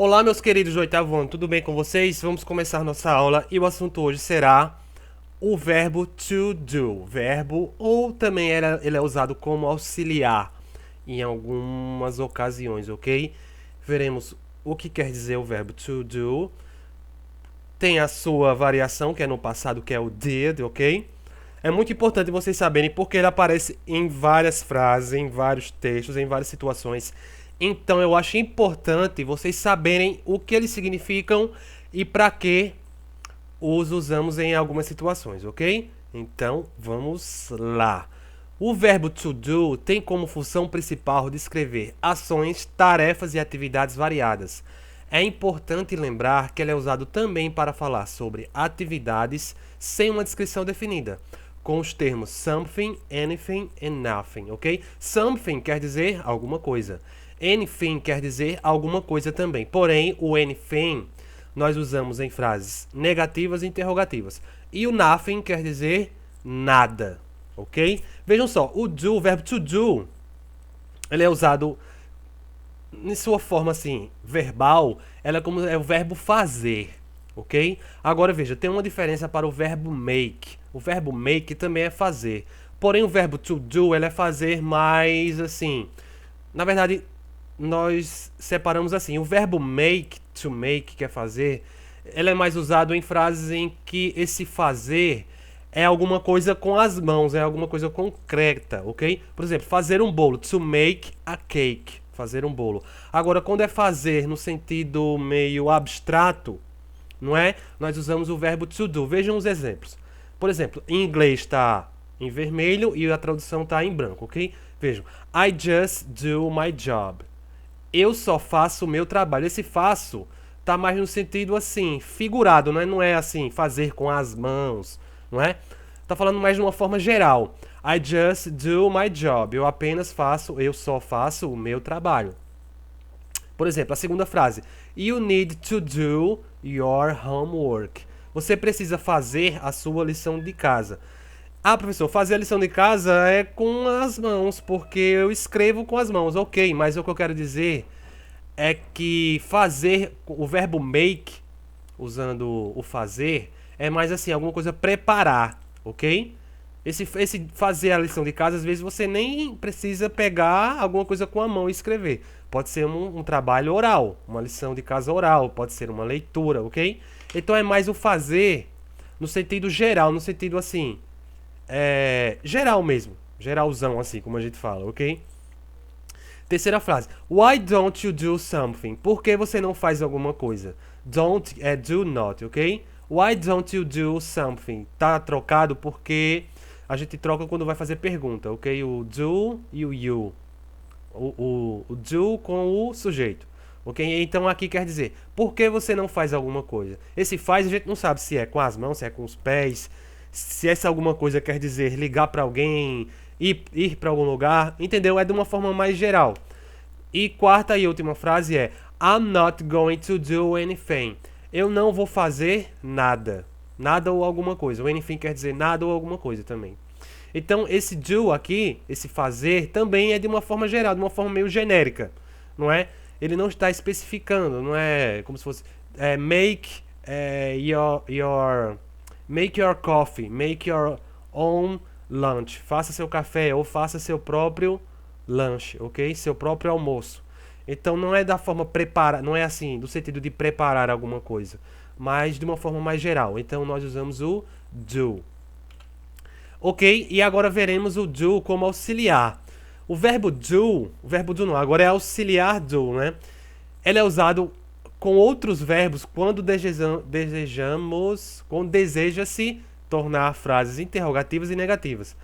Olá, meus queridos do oitavo ano, tudo bem com vocês? Vamos começar nossa aula e o assunto hoje será o verbo to do. Verbo, ou também ele é usado como auxiliar em algumas ocasiões, ok? Veremos o que quer dizer o verbo to do. Tem a sua variação, que é no passado, que é o did, ok? É muito importante vocês saberem porque ele aparece em várias frases, em vários textos, em várias situações. Então eu acho importante vocês saberem o que eles significam e para que os usamos em algumas situações, ok? Então vamos lá. O verbo to do tem como função principal descrever ações, tarefas e atividades variadas. É importante lembrar que ele é usado também para falar sobre atividades sem uma descrição definida, com os termos something, anything and nothing, ok? Something quer dizer alguma coisa. Anything quer dizer alguma coisa também. Porém, o anything nós usamos em frases negativas e interrogativas. E o nothing quer dizer nada, ok? Vejam só, o verbo to do, ele é usado em sua forma assim, verbal, ela é como é o verbo fazer, ok? Agora veja, tem uma diferença para o verbo make. O verbo make também é fazer. Porém, o verbo to do, ele é fazer mais assim. Na verdade, nós separamos assim. O verbo make, to make, que é fazer, ele é mais usado em frases em que esse fazer é alguma coisa com as mãos, é alguma coisa concreta, ok? Por exemplo, fazer um bolo, to make a cake, fazer um bolo. Agora, quando é fazer no sentido meio abstrato, não é? Nós usamos o verbo to do. Vejam os exemplos. Por exemplo, em inglês está em vermelho e a tradução está em branco, ok? Vejam. I just do my job. Eu só faço o meu trabalho. Esse faço tá mais no sentido assim, figurado, né? Não é assim, fazer com as mãos, não é? Tá falando mais de uma forma geral. I just do my job. Eu apenas faço, eu só faço o meu trabalho. Por exemplo, a segunda frase. You need to do your homework. Você precisa fazer a sua lição de casa. Ah, professor, fazer a lição de casa é com as mãos, porque eu escrevo com as mãos. Ok, mas o que eu quero dizer é que fazer, o verbo make, usando o fazer, é mais assim, alguma coisa preparar, ok? Esse fazer a lição de casa, às vezes você nem precisa pegar alguma coisa com a mão e escrever. Pode ser um trabalho oral, uma lição de casa oral, pode ser uma leitura, ok? Então é mais o fazer no sentido geral, no sentido assim, geral mesmo, geralzão assim, como a gente fala, ok? Terceira frase. Why don't you do something? Por que você não faz alguma coisa? Don't é do not, ok? Why don't you do something? Tá trocado porque a gente troca quando vai fazer pergunta, ok? O do e o you. O do com o sujeito. Ok? Então aqui quer dizer, por que você não faz alguma coisa? Esse faz a gente não sabe se é com as mãos, se é com os pés, se essa alguma coisa quer dizer ligar para alguém, ir para algum lugar, entendeu? É de uma forma mais geral. E quarta e última frase é I'm not going to do anything. Eu não vou fazer nada. Nada ou alguma coisa. O anything quer dizer nada ou alguma coisa também. Então, esse do aqui, esse fazer, também é de uma forma geral, de uma forma meio genérica, não é? Ele não está especificando, não é como se fosse make your coffee, make your own lunch. Faça seu café ou faça seu próprio lanche, ok? Seu próprio almoço. Então não é da forma preparar, não é assim, do sentido de preparar alguma coisa, mas de uma forma mais geral. Então nós usamos o do. Ok? E agora veremos o do como auxiliar. O verbo do não, agora é auxiliar do, né? Ele é usado com outros verbos quando quando deseja-se tornar frases interrogativas e negativas.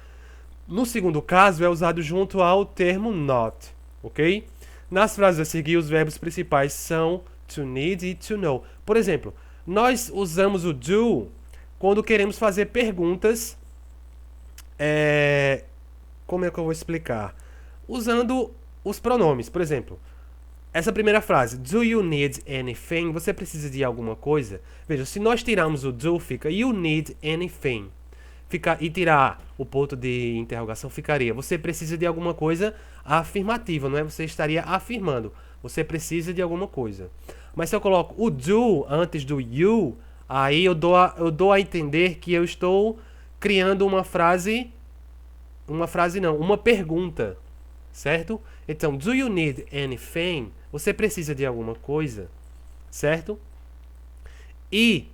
No segundo caso, é usado junto ao termo not, ok? Nas frases a seguir, os verbos principais são to need e to know. Por exemplo, nós usamos o do quando queremos fazer perguntas. Como é que eu vou explicar? Usando os pronomes, por exemplo. Essa primeira frase, do you need anything? Você precisa de alguma coisa? Veja, se nós tirarmos o do, fica you need anything. E tirar o ponto de interrogação, ficaria você precisa de alguma coisa afirmativa, não é? Você estaria afirmando. Você precisa de alguma coisa. Mas se eu coloco o do antes do you, aí eu dou a entender que eu estou criando uma frase. Uma frase não, uma pergunta. Certo? Então, do you need anything? Você precisa de alguma coisa? Certo? E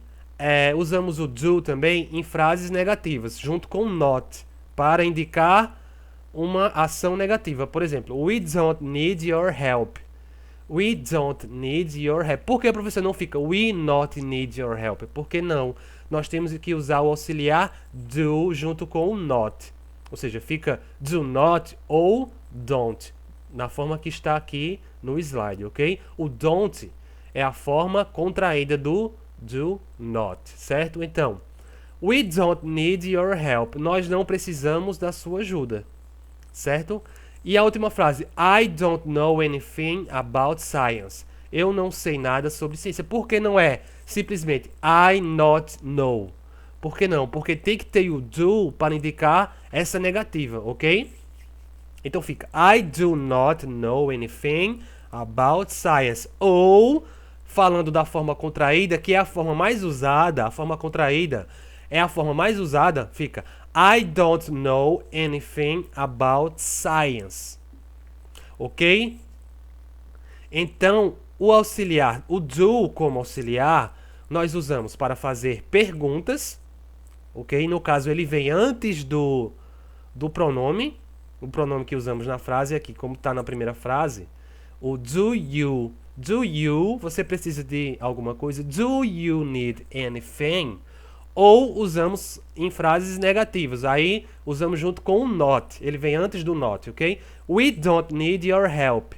usamos o do também em frases negativas, junto com not, para indicar uma ação negativa. Por exemplo, we don't need your help. We don't need your help. Por que o professor não fica we not need your help? Porque não. Nós temos que usar o auxiliar do junto com o not. Ou seja, fica do not ou don't. Na forma que está aqui no slide, ok? O don't é a forma contraída do do not, certo? Então, we don't need your help. Nós não precisamos da sua ajuda, certo? E a última frase, I don't know anything about science. Eu não sei nada sobre ciência. Por que não é simplesmente I not know? Por que não? Porque tem que ter o do para indicar essa negativa, ok? Então fica I do not know anything about science. Ou, falando da forma contraída, que é a forma mais usada, a forma contraída é a forma mais usada, fica I don't know anything about science. Ok? Então, o auxiliar, o do como auxiliar, nós usamos para fazer perguntas. Ok? No caso, ele vem antes do pronome. O pronome que usamos na frase aqui, como está na primeira frase. O do you. Do you, você precisa de alguma coisa. Do you need anything? Ou usamos em frases negativas. Aí usamos junto com o not. Ele vem antes do not, ok? We don't need your help.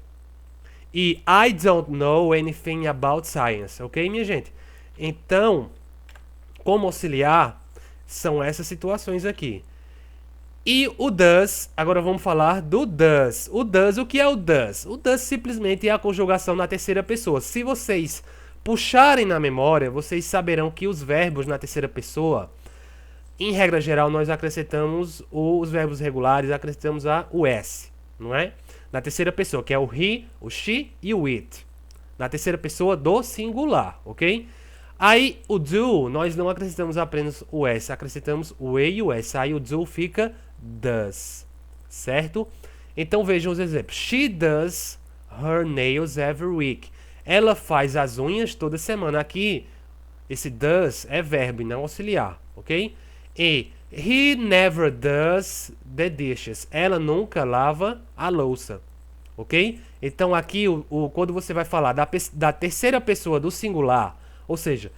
E I don't know anything about science, ok, minha gente? Então, como auxiliar, são essas situações aqui. E o does, agora vamos falar do does. O does, o que é o does? O does simplesmente é a conjugação na terceira pessoa. Se vocês puxarem na memória, vocês saberão que os verbos na terceira pessoa, em regra geral, nós acrescentamos os verbos regulares, acrescentamos o S, não é? Na terceira pessoa, que é o he, o she e o it. Na terceira pessoa do singular, ok? Aí o do, nós não acrescentamos apenas o S, acrescentamos o E e o S. Aí o do fica does, certo? Então vejam os exemplos. She does her nails every week. Ela faz as unhas toda semana. Aqui, esse does é verbo e não auxiliar, ok? E he never does the dishes. Ela nunca lava a louça, ok? Então aqui, quando você vai falar da terceira pessoa do singular, ou seja,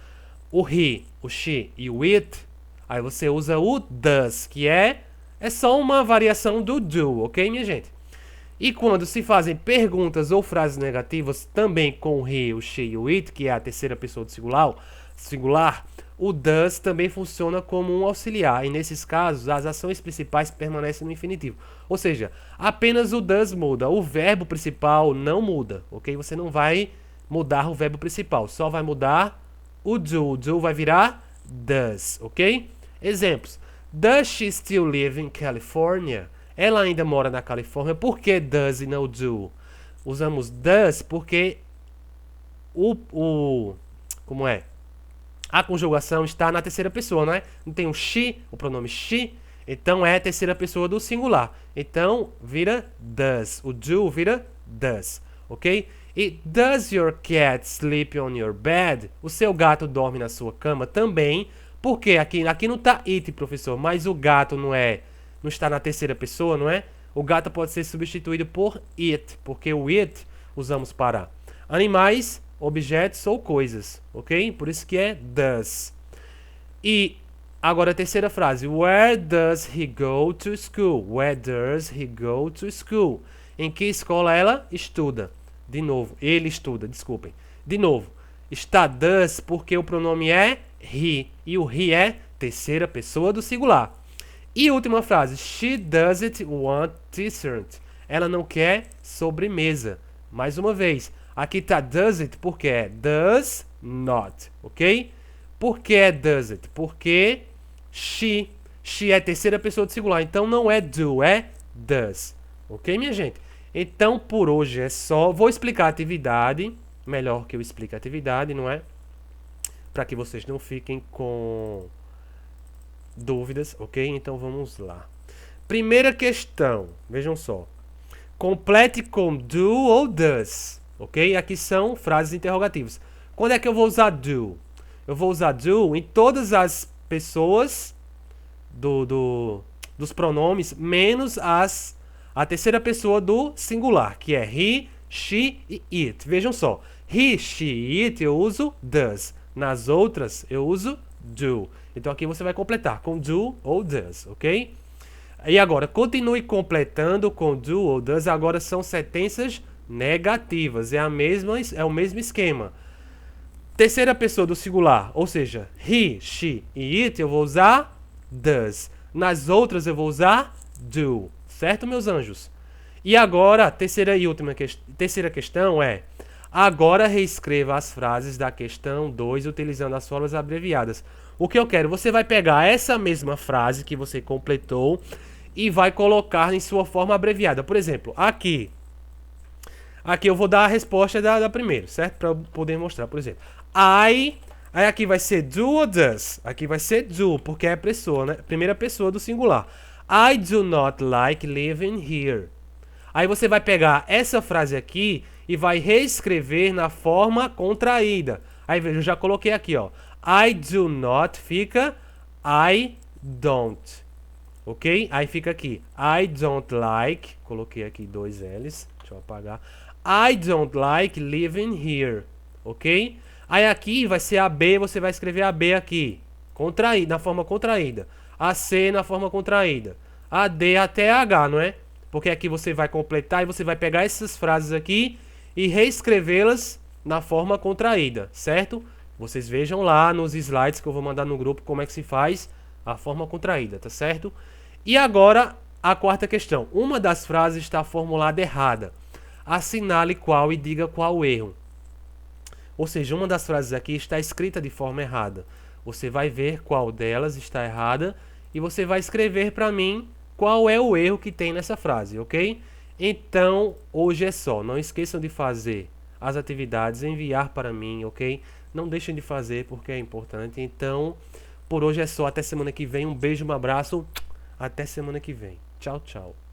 o he, o she e o it, aí você usa o does, que é só uma variação do do, ok, minha gente? E quando se fazem perguntas ou frases negativas, também com o he, o she e o it, que é a terceira pessoa do singular, o does também funciona como um auxiliar. E nesses casos, as ações principais permanecem no infinitivo. Ou seja, apenas o does muda, o verbo principal não muda, ok? Você não vai mudar o verbo principal, só vai mudar o do. O do vai virar does, ok? Exemplos. Does she still live in California? Ela ainda mora na Califórnia. Por que does e não do? Usamos does porque como é? A conjugação está na terceira pessoa, não é? Não tem o she, o pronome she, então é a terceira pessoa do singular. Então vira does. O do vira does, ok? E does your cat sleep on your bed? O seu gato dorme na sua cama também. Porque aqui não está it, professor, mas o gato não está na terceira pessoa, não é? O gato pode ser substituído por it, porque o it usamos para animais, objetos ou coisas, ok? Por isso que é does. E agora a terceira frase. Where does he go to school? Where does he go to school? Em que escola ela estuda? De novo, ele estuda, desculpem. De novo, está does porque o pronome é he. E o he é terceira pessoa do singular. E última frase. She doesn't want dessert. Ela não quer sobremesa. Mais uma vez. Aqui está doesn't porque é does not. Ok? Por que é doesn't? Porque she. She é terceira pessoa do singular. Então não é do, é does. Ok, minha gente? Então, por hoje é só. Vou explicar a atividade. Melhor que eu explique a atividade, não é? Para que vocês não fiquem com dúvidas, ok? Então, vamos lá. Primeira questão. Vejam só. Complete com do ou does, ok? Aqui são frases interrogativas. Quando é que eu vou usar do? Eu vou usar do em todas as pessoas dos pronomes, menos a terceira pessoa do singular, que é he, she e it. Vejam só. He, she e it eu uso does. Nas outras eu uso do. Então aqui você vai completar com do ou does, ok? E agora, continue completando com do ou does. Agora são sentenças negativas. É o mesmo esquema. Terceira pessoa do singular, ou seja, he, she e it, eu vou usar does. Nas outras eu vou usar do. Certo, meus anjos? E agora, terceira questão é: agora reescreva as frases da questão 2 utilizando as formas abreviadas. O que eu quero? Você vai pegar essa mesma frase que você completou e vai colocar em sua forma abreviada. Por exemplo, aqui eu vou dar a resposta da primeira, certo? Para eu poder mostrar, por exemplo. Aí aqui vai ser do ou does? Aqui vai ser do, porque é a pessoa, né? Primeira pessoa do singular. I do not like living here. Aí você vai pegar essa frase aqui e vai reescrever na forma contraída. Aí veja, eu já coloquei aqui, ó. I do not fica I don't. Ok? Aí fica aqui. I don't like. Coloquei aqui 2 L's. Deixa eu apagar. I don't like living here. Ok? Aí aqui vai ser a B. Você vai escrever a B aqui. Contraída, na forma contraída. A C na forma contraída. A D até a H, não é? Porque aqui você vai completar e você vai pegar essas frases aqui e reescrevê-las na forma contraída, certo? Vocês vejam lá nos slides que eu vou mandar no grupo como é que se faz a forma contraída, tá certo? E agora a quarta questão. Uma das frases está formulada errada. Assinale qual e diga qual o erro. Ou seja, uma das frases aqui está escrita de forma errada. Você vai ver qual delas está errada e você vai escrever para mim qual é o erro que tem nessa frase, ok? Então, hoje é só. Não esqueçam de fazer as atividades, enviar para mim, ok? Não deixem de fazer porque é importante. Então, por hoje é só. Até semana que vem. Um beijo, um abraço. Até semana que vem. Tchau, tchau.